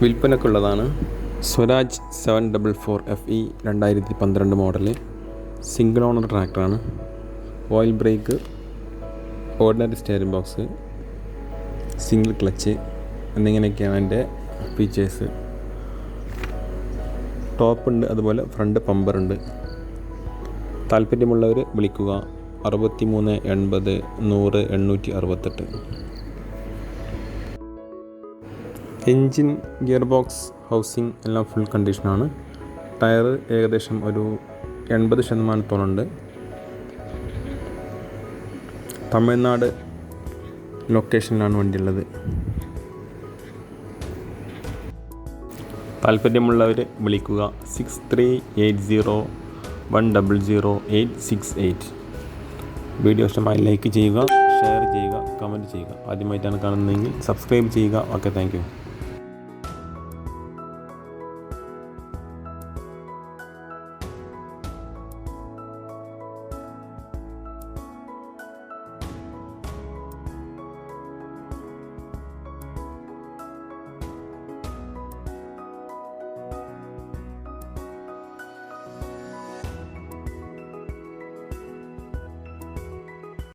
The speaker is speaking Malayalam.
വിൽപ്പനക്കുള്ളതാണ്. Swaraj 744 FE 2012 model single owner ട്രാക്ടറാണ്. Oil brake, ordinary steering box, single clutch എന്നിങ്ങനെയൊക്കെയാണ് അതിൻ്റെ ഫീച്ചേഴ്സ്. ടോപ്പ് ഉണ്ട്, അതുപോലെ ഫ്രണ്ട് പമ്പർ ഉണ്ട്. താല്പര്യമുള്ളവർ വിളിക്കുക 63 80 100 868. എൻജിൻ, ഗിയർ ബോക്സ്, ഹൗസിംഗ് എല്ലാം ഫുൾ കണ്ടീഷനാണ്. ടയർ ഏകദേശം ഒരു 80% ഉണ്ട്. തമിഴ്നാട് ലൊക്കേഷനിലാണ് വണ്ടിയുള്ളത്. താല്പര്യമുള്ളവർ വിളിക്കുക 6380100868. വീഡിയോ ഇഷ്ടമായി ലൈക്ക് ചെയ്യുക, ഷെയർ ചെയ്യുക, കമൻറ്റ് ചെയ്യുക. ആദ്യമായിട്ടാണ് കാണുന്നതെങ്കിൽ സബ്സ്ക്രൈബ് ചെയ്യുക. Okay, thank you.